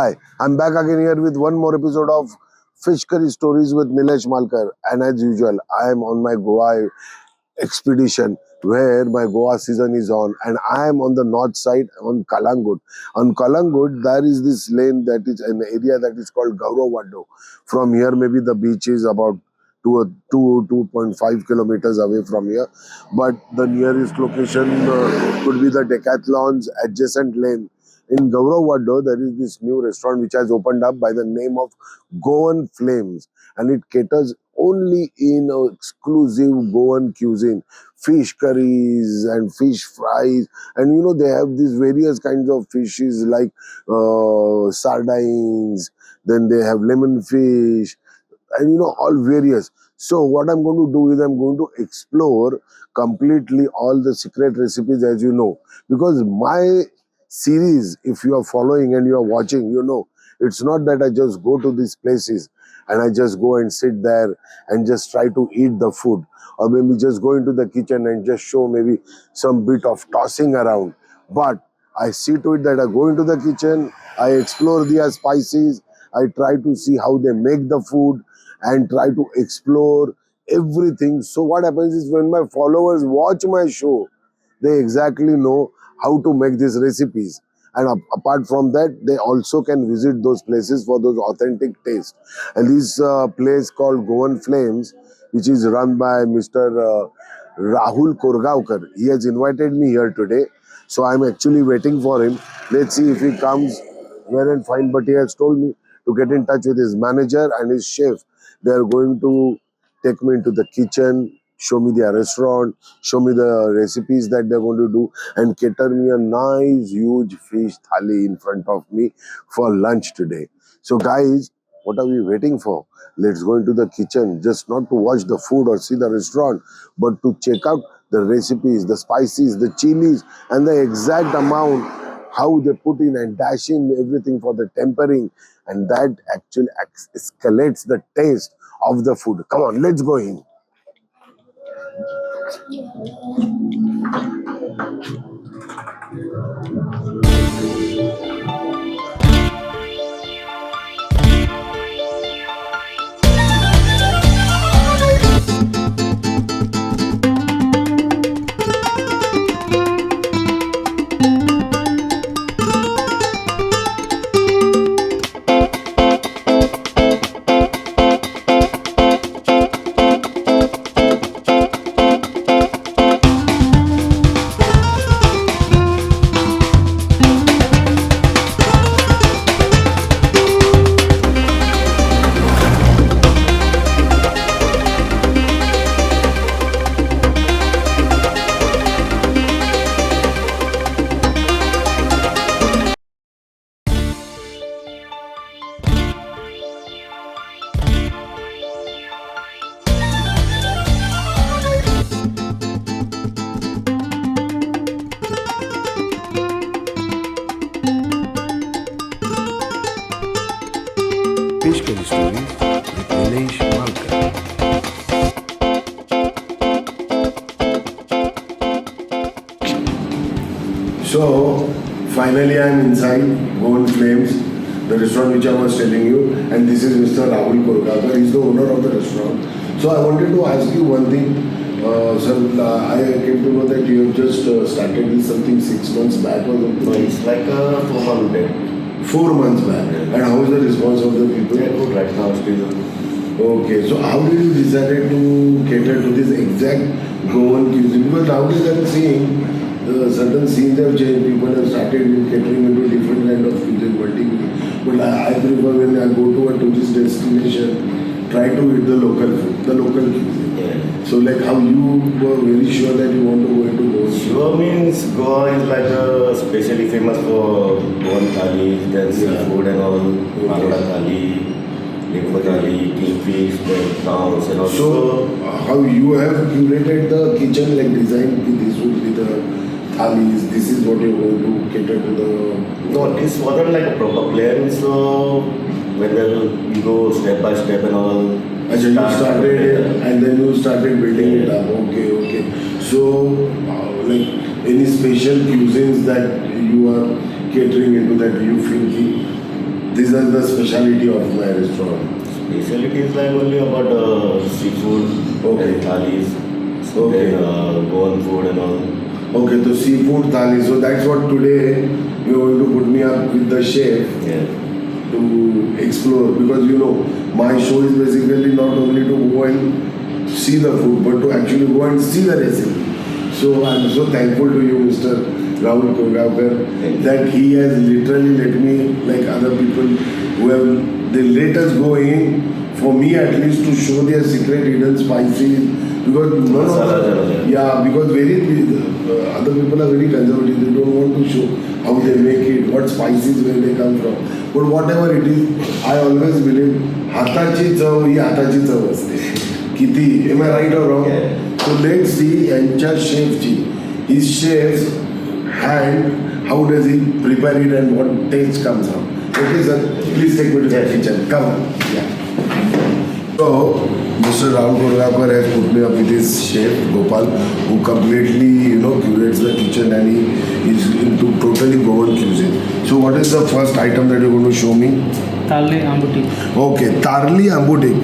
Hi, I'm back again here with one more episode of Fish Curry Stories with Nilesh Malkar. And as usual, I am on my Goa expedition where my Goa season is on, and I am on the north side on Calangute. On Calangute, there is this lane that is an area that is called Gauravaddo. From here, maybe the beach is about 2.5 kilometers away from here, but the nearest location could be the Decathlon's adjacent lane. In Gauravaddo, there is this new restaurant which has opened up by the name of Goan Flames, and it caters only in exclusive Goan cuisine, fish curries and fish fries, and they have these various kinds of fishes like sardines. Then they have lemon fish, and all various. So what I'm going to do is I'm going to explore completely all the secret recipes, as you know, because my series, if you are following and you are watching, it's not that I just go to these places and I just go and sit there and just try to eat the food, or maybe just go into the kitchen and just show maybe some bit of tossing around. But I see to it that I go into the kitchen, I explore their spices, I try to see how they make the food and try to explore everything. So what happens is when my followers watch my show, they exactly know how to make these recipes. And apart from that, they also can visit those places for those authentic taste. And this place called Goan Flames, which is run by Mr. Rahul Korgaonkar, he has invited me here today. So I'm actually waiting for him. Let's see if he comes well and fine. But he has told me to get in touch with his manager and his chef. They are going to take me into the kitchen, show me their restaurant, show me the recipes that they're going to do, and cater me a nice, huge fish thali in front of me for lunch today. So, guys, what are we waiting for? Let's go into the kitchen, just not to watch the food or see the restaurant, but to check out the recipes, the spices, the chilies, and the exact amount, how they put in and dash in everything for the tempering, and that actually escalates the taste of the food. Come on, let's go in. Fish Curry Stories with Nilesh Malkar. So, finally I'm inside Goan Flames, the restaurant which I was telling you, and this is Mr. Rahul Korgaonkar. He's the owner of the restaurant. So I wanted to ask you one thing. Sir, I came to know that you have just started this something 6 months back or something. No, it's like a 4 month day. 4 months back. And how is the response of the people? Yeah, good right now still. Okay, so how did you decide to cater to this exact Goan cuisine? Because nowadays I'm seeing certain scenes have changed. People have started catering into different kind of cuisine, but I prefer when I go to a tourist destination, try to eat the local food, the local cuisine. Yeah. So like how you were very sure that you want to go into Goa? Sure means Goa is like especially famous for Goan thali, then seafood and all, Mangala thali, Limbo thali, kingfish, then prawns and all. So how you have curated the kitchen, like designed with this would be the thalis, this is what you're going to cater to the... No, this wasn't like a proper plan, so when we go step by step and all. And then you started, and then you started building it up. Okay. So, like any special cuisines that you are catering into that you feel These are the specialty of my restaurant. Specialty is like only about seafood Okay. and thalis, Okay. then Goan food and all. Okay, so seafood thali. So that's what today you're going to put me up with the chef Yeah. to explore, because you know my show is basically not only to go and see the food but to actually go and see the recipe. So I'm so thankful to you, Mr. Rahul Kurgavkar, that he has literally let me, like other people who have, they let us go in, for me at least, to show their secret hidden spices, because none Masalas and all of, that. yeah, because very other people are very conservative. They don't want to show how they make it, what spices, where they come from. But whatever it is, I always believe हाताची चव ही हाताची चव असते. किती? Am I right or wrong? Yeah. So let's see यांच्या शेफची, his chef's hand, how does he prepare it and what taste comes out. Okay, sir, please take me to the kitchen. Come on. Yeah. So, Mr. Rahul Kurgavkar has put me up with his chef Gopal, who completely, curates the kitchen, and he is into totally Goan cuisine. So, what is the first item that you're going to show me? Thali Ambotik. Okay, Thali Ambotik.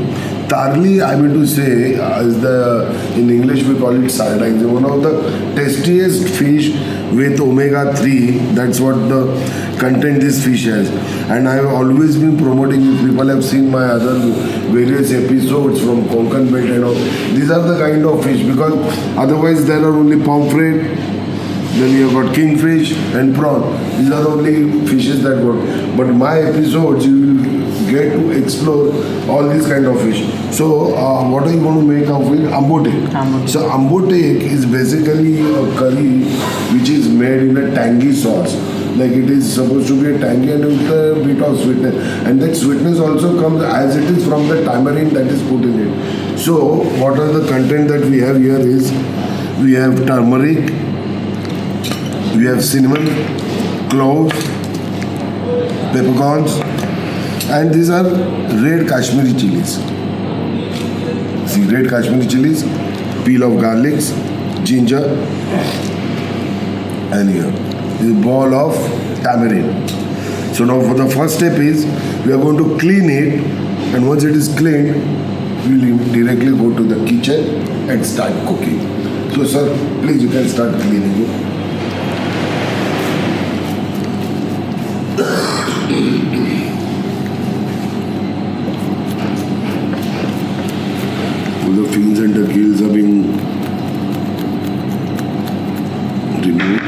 Thali, I mean to say, is in English we call it sardines. One of the tastiest fish with omega-3. That's what the content this fish has. And I have always been promoting it. People have seen my other various episodes from Konkan Belt and all. These are the kind of fish, because otherwise there are only pomfret, then you have got kingfish and prawn. These are the only fishes that work. But my episodes, you will get to explore all these kind of fish. So, what are you going to make of it? Ambotik. Ambotik. So, ambotik is basically a curry which is made in a tangy sauce. Like it is supposed to be a tangy and with a bit of sweetness. And that sweetness also comes as it is from the tamarind that is put in it. So, what are the content that we have here is, we have turmeric, we have cinnamon, cloves, peppercorns, and these are red Kashmiri chilies. See, red Kashmiri chilies, peel of garlics, ginger, and here is a ball of tamarind. So now for the first step is, we are going to clean it, and once it is cleaned, we will directly go to the kitchen and start cooking. So sir, please you can start cleaning it. All the fins and the gills are being removed.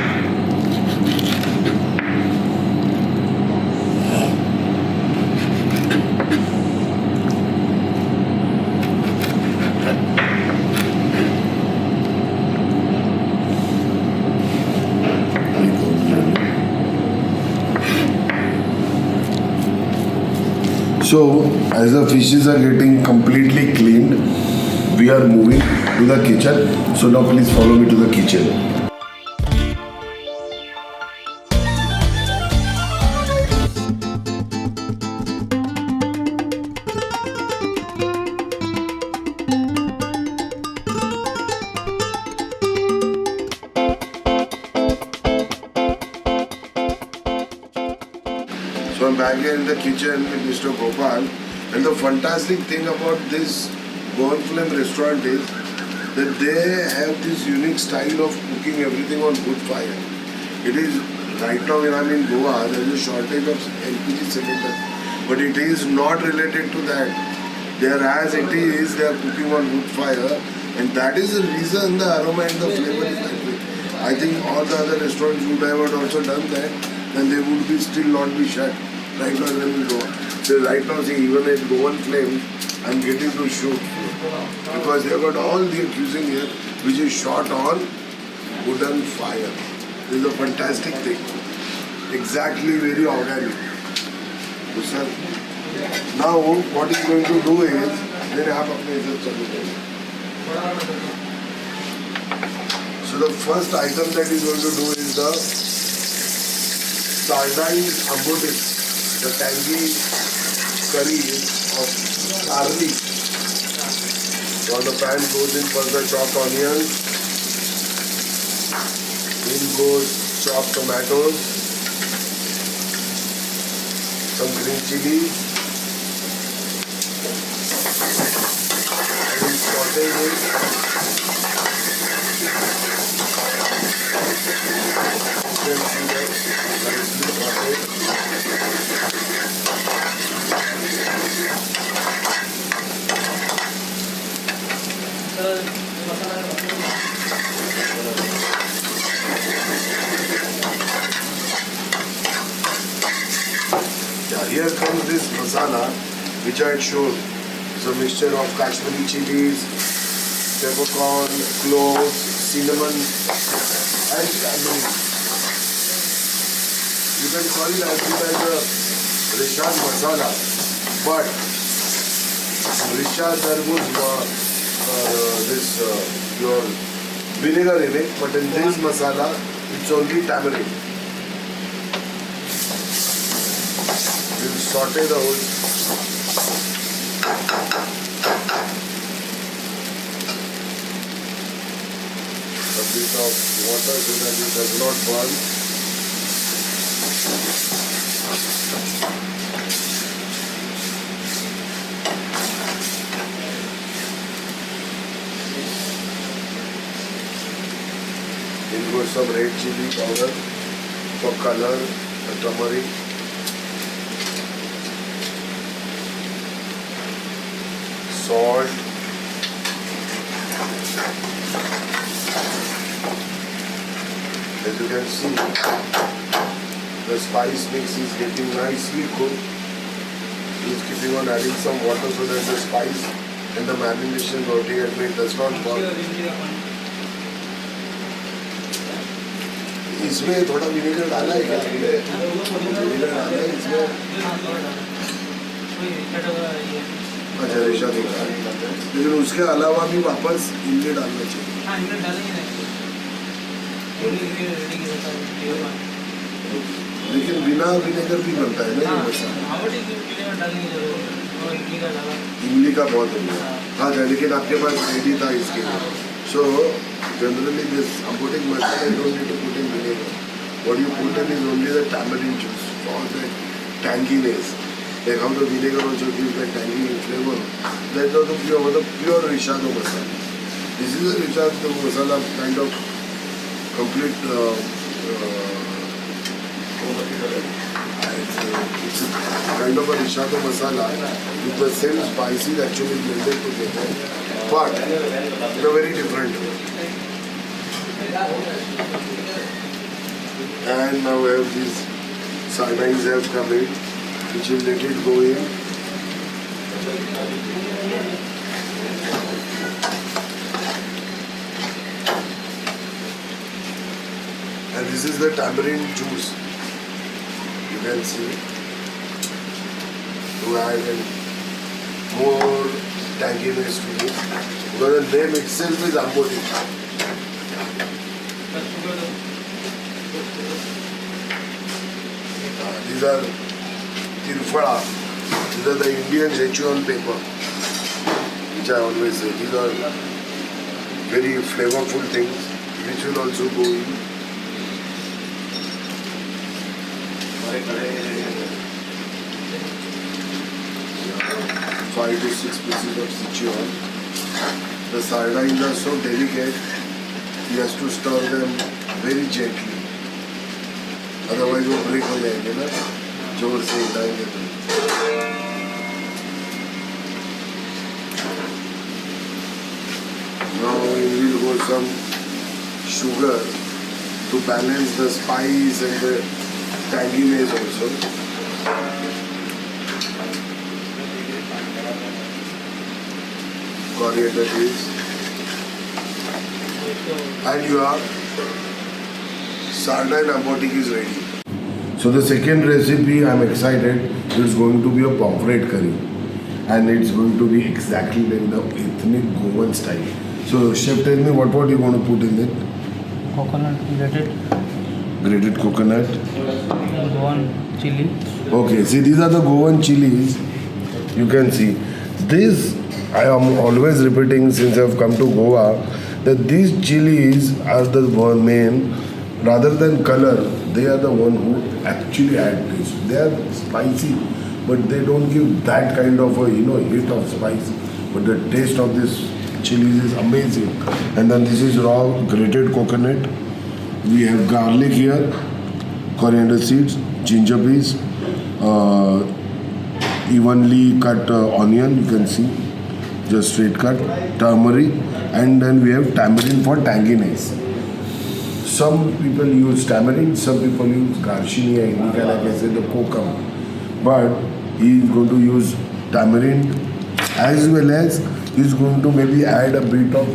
So, as the fishes are getting completely cleaned, we are moving to the kitchen. So now please follow me to the kitchen. So I'm back here in the kitchen with Mr. Gopal, and the fantastic thing about this Goan Flames restaurant is that they have this unique style of cooking everything on wood fire. It is, right now when I'm in Goa, there is a shortage of LPG cylinder, but it is not related to that. There as it is, they are cooking on wood fire, and that is the reason the aroma and the flavor is that way. I think all the other restaurants would have also done that, then they would be still not be shut. Right now in Goa. So right now, see, even at Goan Flames, I'm getting to shoot because they've got all their cuisine here, which is shot on wooden fire. This is a fantastic thing. Exactly very organic. So, sir, now what he's going to do is, so the first item that he's going to do is the Sardines Ambotik, the tangy curry of Charlie. So on the pan goes in first the chopped onions, in goes chopped tomatoes, some green chili. And we saute it. You can see that nicely sauteed. Yeah, here comes this masala which I had shown. It's a mixture of Kashmiri chilies, peppercorn, cloves, cinnamon and tamarind. You can call it as a Rishad masala, but Rishad there was your vinegar in it, but in this masala it's only tamarind. We'll saute the whole. A bit of water so that it does not burn. In goes some red chili powder for color, turmeric. Salt, as you can see, the spice mix is getting nicely cooked. He's keeping on adding some water so that the spice and the marination roti and meat does not burn. इसमें थोड़ा vinegar डाला है क्या? Vinegar डाला है इसमें? अच्छा रेशा दिखा है, लेकिन उसके अलावा भी वापस इमली डालना चाहिए। लेकिन बिना विनेगर भी बनता है ना ये मसाला? इमली का बहुत है। हाँ लेकिन आपके पास रेडी था इसके लिए। So generally this Ambotik masala you don't need to put in vinegar. What you put in is only the tamarind juice for the tanginess. Like how the vinegar also gives that tangy flavor. That's also pure Rishado masala. This is a Rishado masala kind of complete it's a kind of a Rishado masala with the same spices actually blended together, but in a very different way. And now we have these sardines have come in, which will let it go in. And this is the tamarind juice. You can see to add in more tanginess to it. Because the name itself is Ambotik. These are tirfada. These are the Indian Szechuan pepper, which I always say. These are very flavorful things, which will also go in. 5 to 6 pieces of Szechuan. The sardines are so delicate, he has to stir them very gently. Otherwise वो break हो जाएंगे ना, जोर से हिलाएंगे तो. Now we will go some sugar to balance the spice and the tanginess also. Coriander leaves. And your Sardine Ambotik is ready. So the second recipe, I'm excited, it's going to be a Pomfret Curry. And it's going to be exactly like the ethnic Goan style. So chef, tell me what you going to put in it? Coconut Grated coconut. Goan chili. Okay, see these are the Goan chilies. You can see. This, I am always repeating since I've come to Goa, that these chilies are the main, rather than color, they are the one who actually add taste. They are spicy, but they don't give that kind of a hit of spice. But the taste of this chilies is amazing. And then this is raw grated coconut. We have garlic here, coriander seeds, ginger peas, uh, evenly cut onion. You can see, just straight cut, turmeric, and then we have tamarind for tanginess. Some people use tamarind, some people use Garcinia indica, like I said, the kokum. But he is going to use tamarind, as well as he's going to maybe add a bit of,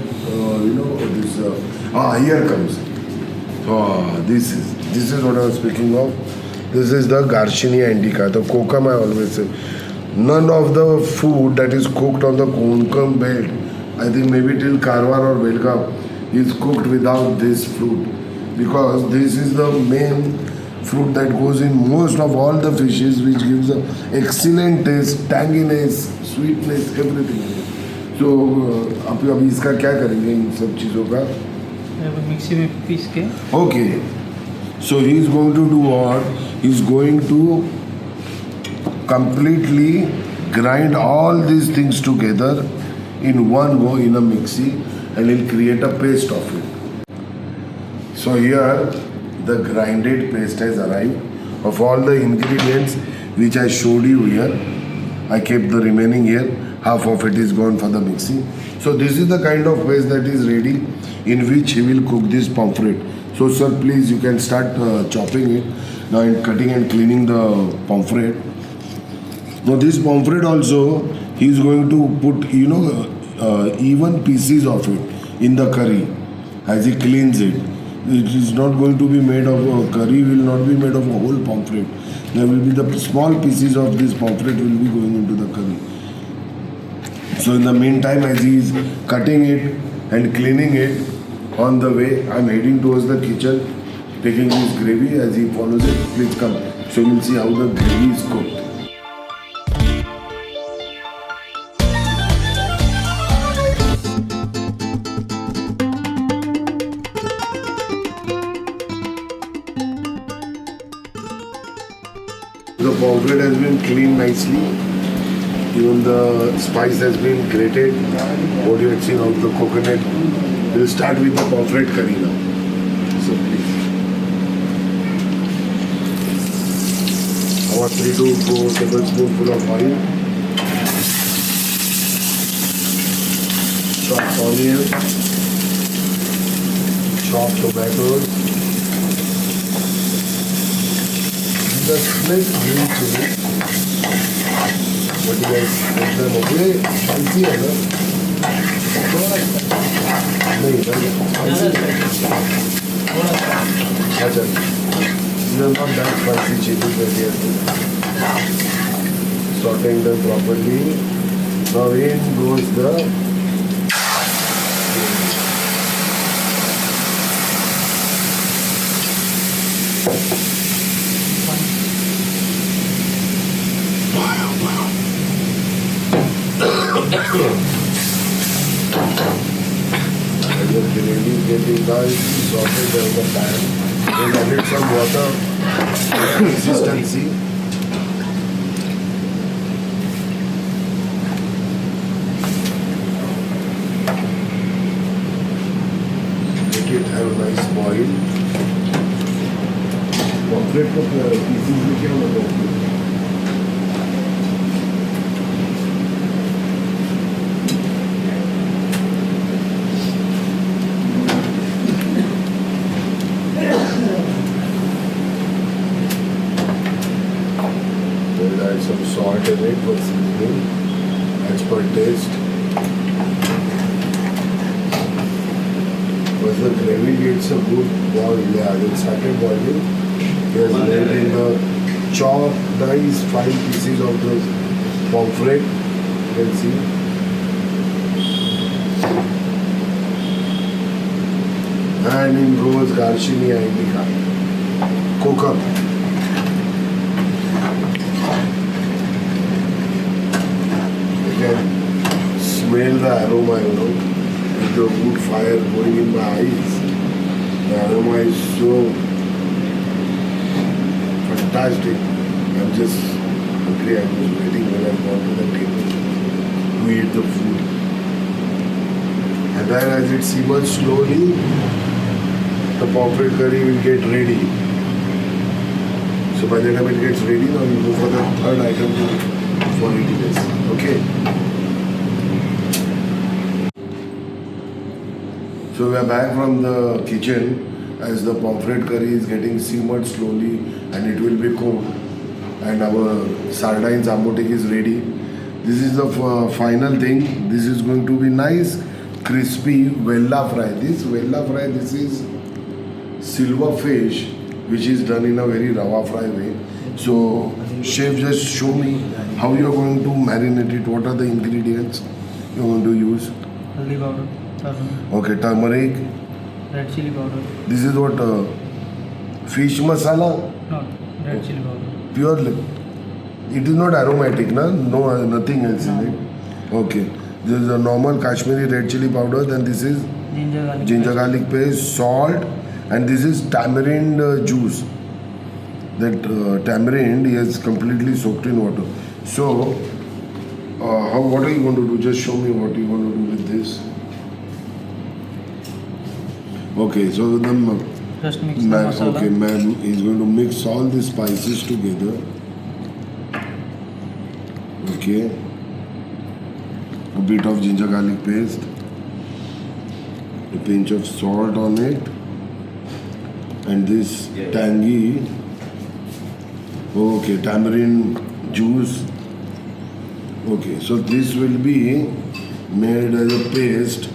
this. Here comes. This is what I was speaking of. This is the Garcinia indica, the kokum. I always say. None of the food that is cooked on the Konkan belt, I think maybe till Karwar or Belgaum, is cooked without this fruit. Because this is the main fruit that goes in most of all the fishes, which gives an excellent taste, tanginess, sweetness, everything. So, आप अभी इसका क्या करेंगे इन सब चीज़ों का? Mixie में piece के. Okay. So he is going to do what? He is going to completely grind all these things together in one go in a mixie, and he'll create a paste of it. So here the grinded paste has arrived of all the ingredients which I showed you here. I kept the remaining here. Half of it is gone for the mixing. So this is the kind of paste that is ready, in which he will cook this pomfret. So sir, please, you can start chopping it now and cutting and cleaning the pomfret. Now this pomfret also, he is going to put even pieces of it in the curry as he cleans it. It is not going to be made of curry, will not be made of a whole pomfret. There will be the small pieces of this pomfret will be going into the curry. So in the meantime, as he is cutting it and cleaning it, on the way I am heading towards the kitchen, taking this gravy. As he follows it, please come. So you will see how the gravy is cooked. The pomfret has been cleaned nicely. Even the spice has been grated. What you had seen of the coconut. We'll start with the pomfret curry now. So please. About 3 to 4 tablespoonful of oil. Chopped onion. Chopped tomatoes. The split green chili. What do you guys make them okay? Spicy है ना? नहीं, spicy. अच्छा. These are not that spicy chili that we have to sauteing them properly. Now in goes the and the gravy is getting nice, sauteed on the pan. Then added some water, consistency. Make it have a nice boil. Pomfret को pieces में क्या होता है? Add some salt in it for seasoning as per taste. Once the gravy gets a good boil, it started boiling. There's laid in the chopped nice fine pieces of the pomfret. You can see. And in goes Garcinia indica. Kokum. Smell the aroma, with the wood fire going in my eyes. The aroma is so fantastic. I'm just hungry. I was waiting when I got to the table to eat the food. And then as it simmers slowly, the pomfret curry will get ready. So by the time it gets ready, now we go for the third item for eating this. Okay. So we are back from the kitchen as the pomfret curry is getting simmered slowly and it will be cooked. And our Sardines Ambotik is ready. This is the final thing. This is going to be nice, crispy vella fry. This vella fry, this is silver fish, which is done in a very rava fry way. So, chef, just show me how you are going to marinate it. What are the ingredients you are going to use? Haldi powder, turmeric, Okay, turmeric. red chili powder. This is what fish masala, Not red chili powder. pure. It is not aromatic, na? No, nothing else in it. Okay. This is a normal Kashmiri red chili powder. Then this is ginger garlic paste, salt, and this is tamarind juice. That tamarind is completely soaked in water. So, what are you going to do? Just show me what you want to do with this. Okay, so then Just mix the masala. okay, ma'am is going to mix all the spices together. Okay, a bit of ginger garlic paste, a pinch of salt on it, and this tangy. Okay, tamarind juice. Okay, so this will be made as a paste,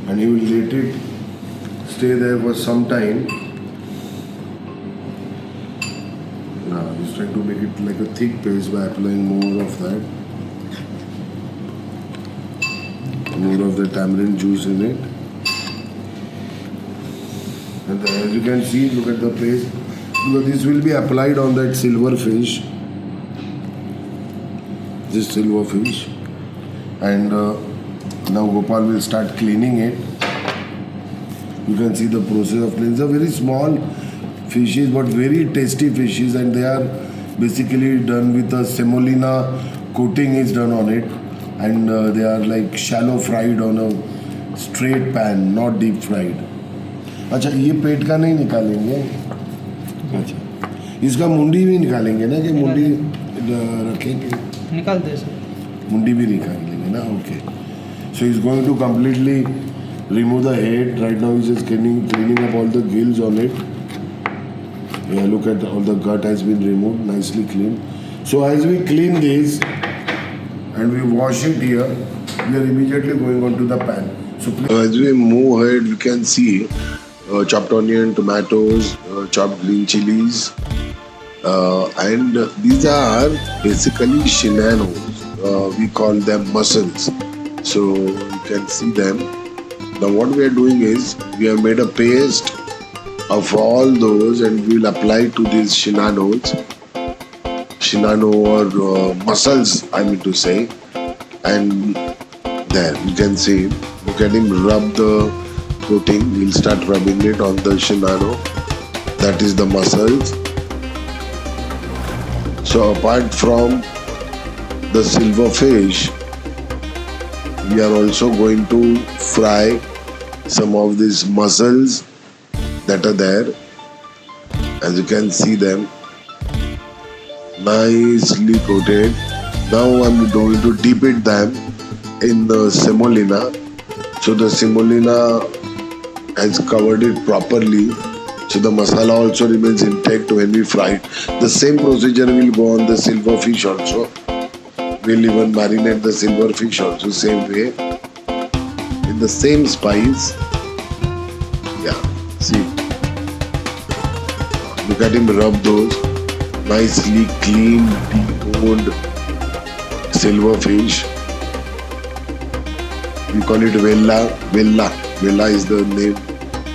and you will let it stay there for some time. Now he's trying to make it like a thick paste by applying more of that, more of the tamarind juice in it. And as you can see, look at the paste. Because this will be applied on that silver fish. This silver fish, and now Gopal will start cleaning it. You can see the process of cleaning. These are very small fishes but very tasty fishes, and they are basically done with a semolina coating is done on it, and they are like shallow fried on a straight pan, not deep fried. अच्छा ये पेट का नहीं निकालेंगे. अच्छा इसका मुंडी भी निकालेंगे ना कि मुंडी रखेंगे. निकाल दे सर. मुंडी भी निकाल लेंगे ना. Okay. So he's going to completely remove the head. Right now he's just cleaning up all the gills on it. Yeah, look at all the gut has been removed, nicely clean. So as we clean this and we wash it here, we are immediately going on to the pan. So as we move ahead, we can see chopped onion, tomatoes, chopped green chilies, and these are basically shenanigans. We call them mussels. So you can see them. Now what we are doing is we have made a paste of all those and we will apply to these shenanigans, or mussels, I mean to say. And there you can see, look at him rub the coating. He'll start rubbing it on the shenano. That is the mussels. So apart from the silver fish, we are also going to fry some of these mussels that are there. As you can see them, nicely coated. Now I'm going to dip it them in the semolina. So the semolina has covered it properly. So the masala also remains intact when we fry it. The same procedure will go on the silver fish also. We'll even marinate the silver fish also same way. In the same spice. Yeah, see. Look at him rub those. Nicely clean, deboned silver fish. We call it vella. Vella is the name.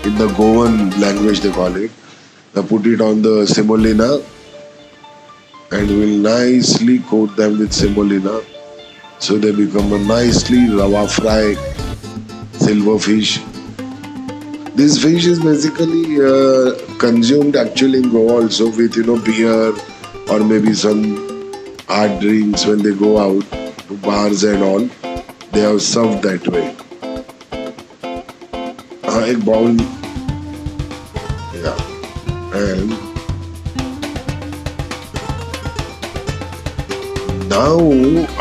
In the Goan language they call it. Now put it on the semolina and we'll nicely coat them with semolina so they become a nicely rava fry silver fish. This fish is basically consumed actually in Goa also with beer or maybe some hard drinks when they go out to bars and all. They have served that way. एक bowl, yeah, and now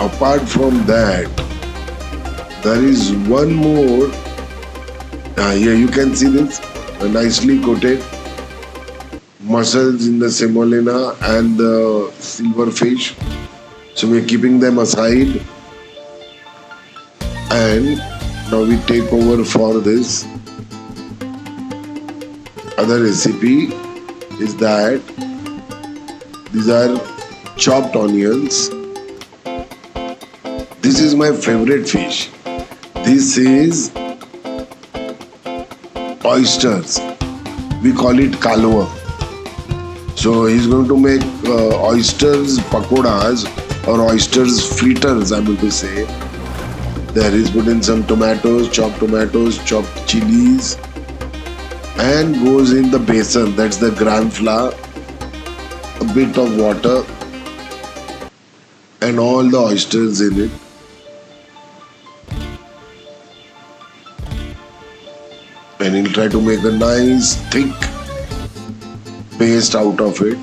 apart from that, there is one more. Here you can see this nicely coated mussels in the semolina and the silver fish. So we're keeping them aside, and now we take over for this other recipe. Is that these are chopped onions. This is my favorite fish. This is oysters. We call it kalwa. So he's going to make oysters pakoras or oysters fritters, I mean to say. There he's put in some tomatoes, chopped chilies, and goes in the besan, that's the gram flour, a bit of water, and all the oysters in it. And he'll try to make a nice thick paste out of it.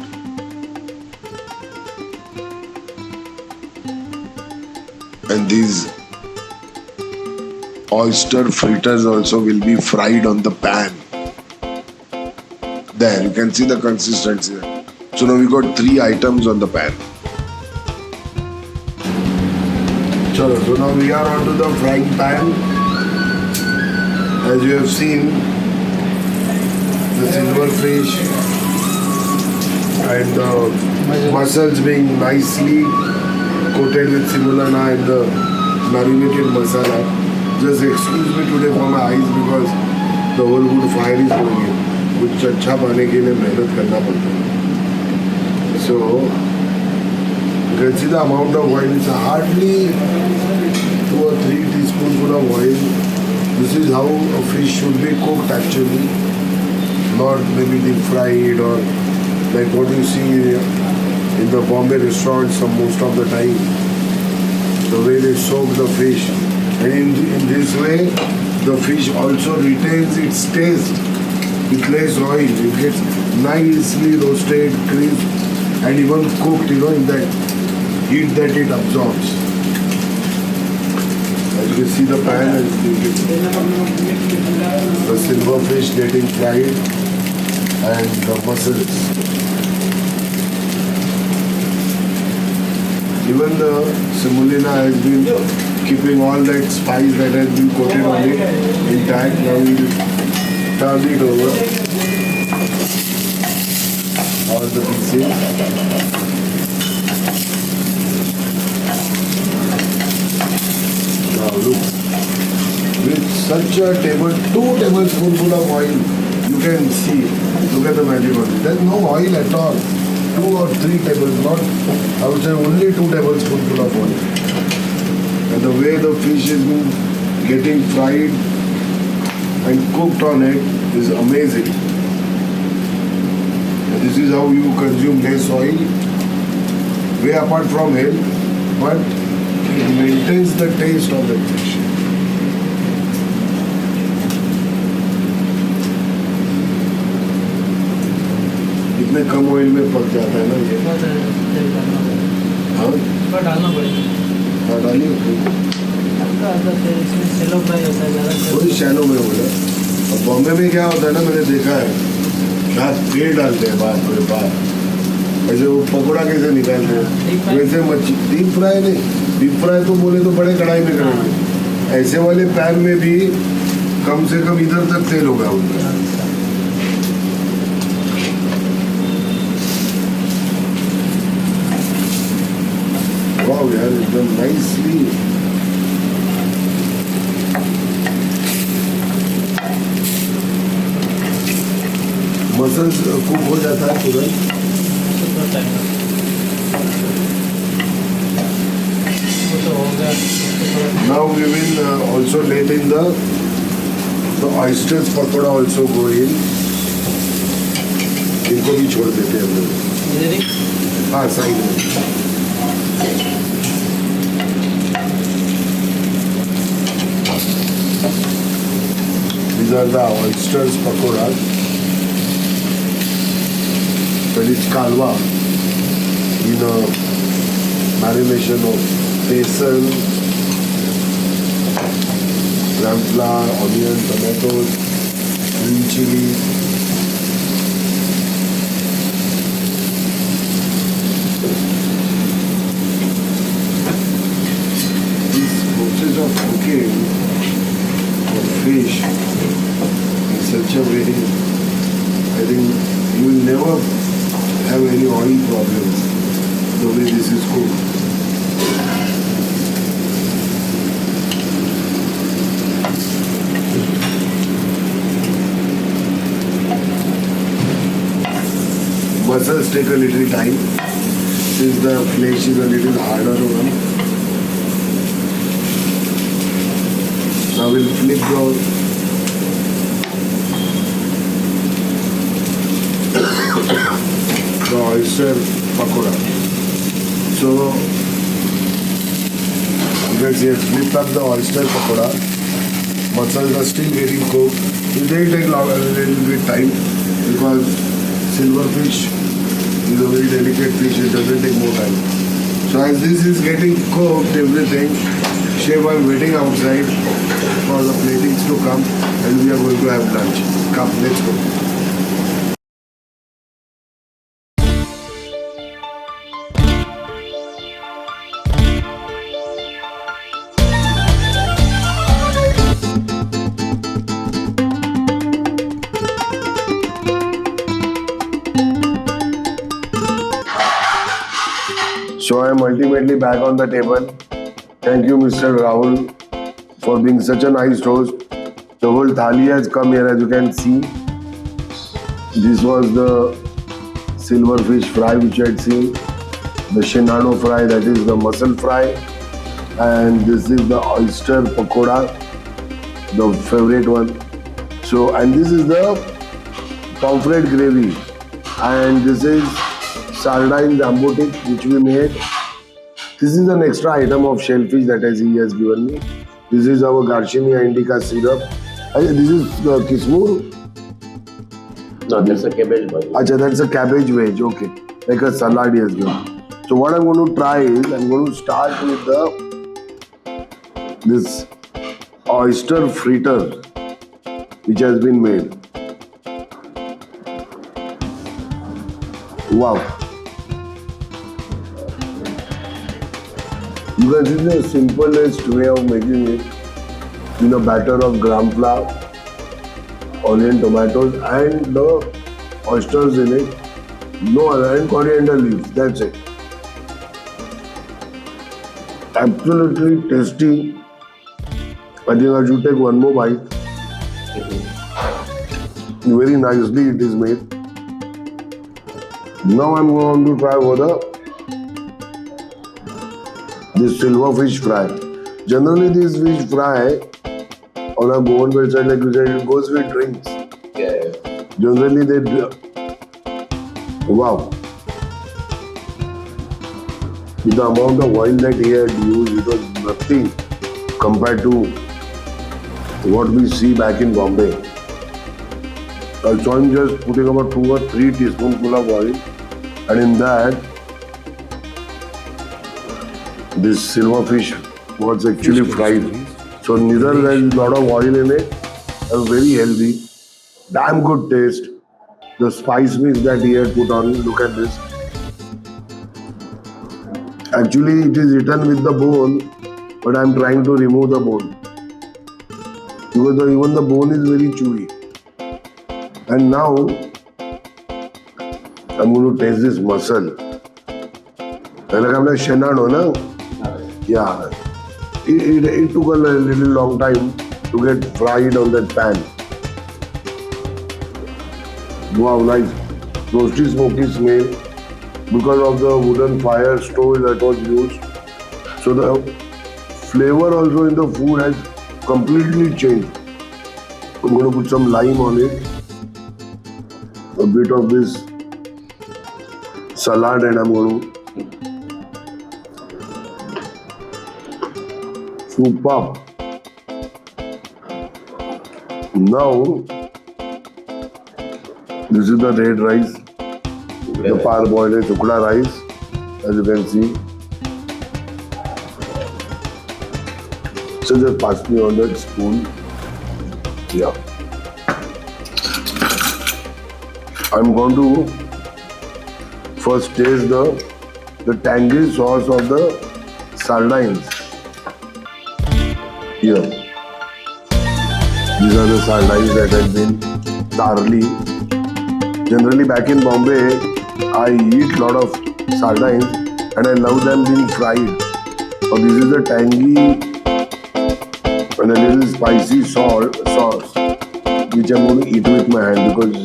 And these oyster fritters also will be fried on the pan. There, you can see the consistency. So now we got 3 items on the pan. Chalo, so now we are onto the frying pan. As you have seen, the silver fish and the mussels being nicely coated with semolina and the marinated masala. Just excuse me today for my eyes because the whole wood fire is going in. कुछ अच्छा पाने के लिए मेहनत करना पड़ता है. So you can see the amount of oil. It's hardly 2 or 3 teaspoonful of oil. This is how a fish should be cooked actually, not maybe deep fried or like what you see in the Bombay restaurants most of the time. The way they soak the fish, and in this way the fish also retains its taste. With less oil, it gets nicely roasted, crisp, and even cooked, in that heat that it absorbs. As you can see the pan, the silver fish getting fried, and the mussels. Even the semolina has been keeping all that spice that has been coated on it intact. Now we turn it over all the pieces. Now look, with such a 2 tablespoonful of oil, you can see, look at the magic on it. There's no oil at all. 2 or 3 tablespoons, not, I would say only 2 tablespoonful of oil. And the way the fish is getting fried and cooked on it is amazing. And this is how you consume less oil, way apart from health, but it maintains the taste of the fish. इतने कम oil में पक जाता है ना ये. हाँ डालना पड़ेगा. हाँ डालिए. इसमें शैलो फ्राई होता है ज़्यादा. वही शैलो में बोला. और बॉम्बे में क्या होता है ना, मैंने देखा है, यहाँ तेल डालते हैं बात पूरे बात. ऐसे वो पकौड़ा कैसे निकालते हैं वैसे मच्छी डीप फ्राई नहीं. डीप फ्राई तो बोले तो बड़े कढ़ाई में करेंगे. ऐसे वाले पैन में भी कम से कम इधर तक तेल होगा उनका. वाह यार, एकदम नाइसली. मसल्स कुक हो जाता है तुरंत. Now we will also let in the The oysters pakoda also go in. इनको भी छोड़ देते हैं हम लोग. इधर ही हाँ साइड में. These are the oysters pakoda. That is kalwa in a marination of besan, gram flour, onion, tomatoes, green chili. This process of cooking of fish is such a very, I think you will never have any oil problems the way this is cooked. Mussels take a little time since the flesh is a little harder one. Now we'll flip the oyster pakoda. So you can see it's flipped up the oyster pakoda. Mussels are still getting cooked. It will take a little bit time because silverfish is a very delicate fish. It doesn't take more time. So as this is getting cooked, everything, chef are waiting outside for the platings to come and we are going to have lunch. Come, let's go. So I am ultimately back on the table. Thank you, Mr. Rahul, for being such a nice host. The whole thali has come here, as you can see. This was the silverfish fry which I had seen, the shinano fry, that is the mussel fry, and this is the oyster pakoda, the favorite one. So, and this is the pomfret gravy, and this is Sardines Ambotik which we made. This is an extra item of shellfish that he has given me. This is our Garcinia indica syrup. This is kismur. No, that's a cabbage boy. Acha, that's a cabbage veg. Okay, like a salad he has given. So what I'm going to try is I'm going to start with this oyster fritter which has been made. Wow. You can see the simplest way of making it in a batter of gram flour, onion, tomatoes, and the oysters in it. No other, and coriander leaves. That's it. Absolutely tasty. I think I should take one more bite. Very nicely it is made. Now I'm going to try this silverfish fry. Generally, this fish fry on a Goan website, like you said, it goes with drinks. Yeah. Generally, they wow. With the amount of oil that he had used, it was nothing compared to what we see back in Bombay. I saw him just putting about 2 or 3 teaspoonful of oil, and in that, this silverfish was actually fried. So neither there is a lot of oil in it, and very healthy, damn good taste. The spice mix that he had put on, look at this. Actually, it is eaten with the bone, but I am trying to remove the bone because even the bone is very chewy. And now I'm going to taste this mussel. Like I'm like shenano, no? Yeah. It took a little long time to get fried on that pan. Wow, nice. Roasty smoky smell because of the wooden fire stove that was used. So the flavor also in the food has completely changed. I'm going to put some lime on it, a bit of this salad, and I'm going to soup up. Now, this is the red rice, the parboiled chukla rice, as you can see. So just pass me on that spoon. Yeah. I'm going to first taste the tangy sauce of the sardines. Here. These are the sardines that have been thoroughly. Generally back in Bombay, I eat a lot of sardines and I love them being fried. So this is the tangy and a little spicy sauce which I'm going to eat with my hand, because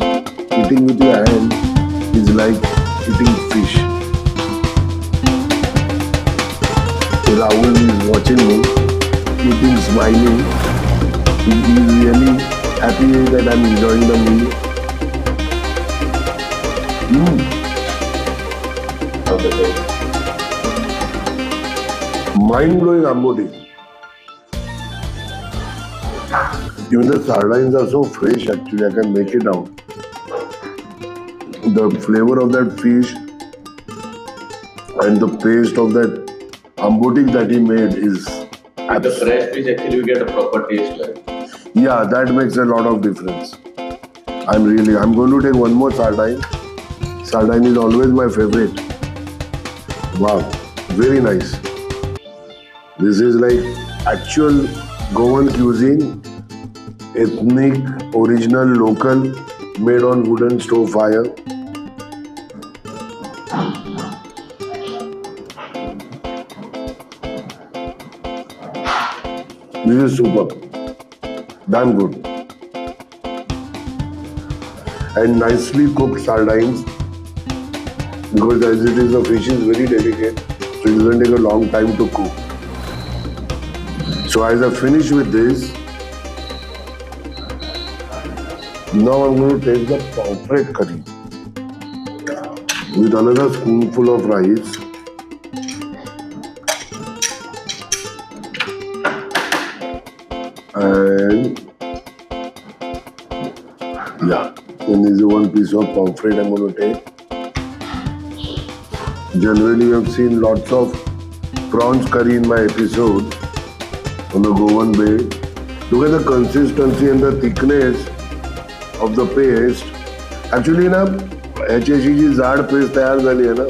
eating with your hand is like eating fish. Rahul is watching me, eating, smiling. He is really happy that I'm enjoying the meal. Mind-blowing Ambotik. Even the sardines are so fresh, actually, I can make it out. The flavor of that fish and the paste of that Ambotik that he made is... The fresh fish, actually, you get a proper taste like. Yeah, that makes a lot of difference. I'm going to take one more sardine. Sardine is always my favorite. Wow, very nice. This is like actual Goan cuisine, ethnic, original, local, made on wooden stove fire. This is super. Damn good. And nicely cooked sardines, because as it is, the fish is very delicate, so it doesn't take a long time to cook. So as I finish with this, now I'm going to take the Pomfret Curry with another spoonful of rice. And yeah, and this is one piece of pomfret I'm going to take. Generally, I've seen lots of prawns curry in my episode on the Goan Bay. Look at the consistency and the thickness of the paste. Actually ना, याची अशी जी जाड paste तयार झाली आहे ना,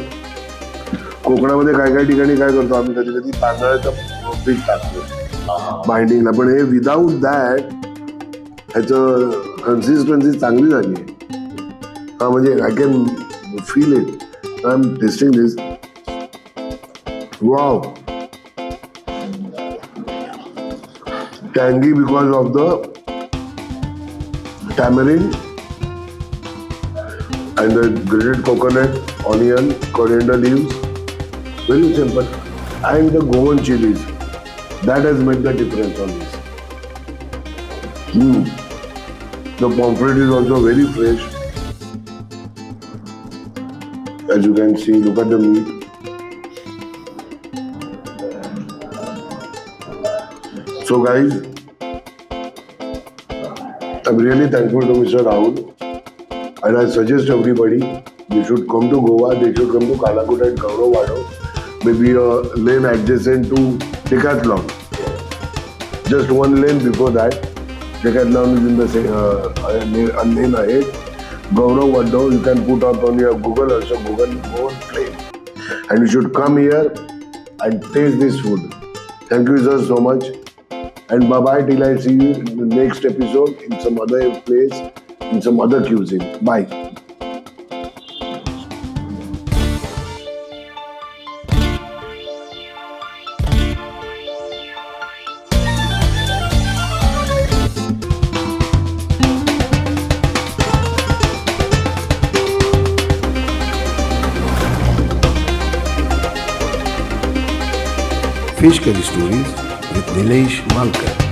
कोकणामध्ये काय ठिकाणी काय करतो आम्ही, कधी कधी तांदळाचं पीठ टाकतो बाइंडिंगला, पण हे विदाउट दॅट ह्याचं कन्सिस्टन्सी चांगली झाली आहे. हा म्हणजे I can feel it. I am testing this. Wow, tangy because of the tamarind and the grated coconut, onion, coriander leaves. Very simple. And the Goan chilies. That has made the difference on this. The pomfret is also very fresh. As you can see, look at the meat. So guys, I'm really thankful to Mr. Rahul, and I suggest everybody they should come to Goa. They should come to Calangute and Gauravaddo, maybe a lane adjacent to Decathlon. Just one lane before that, Decathlon is in the same a lane ahead. Gauravaddo, you can put up on your Google also, Goan Flames, and you should come here and taste this food. Thank you sir so much. And bye-bye till I see you in the next episode in some other place, in some other cuisine. Bye. Fish Curry Stories with Nilesh Malkar.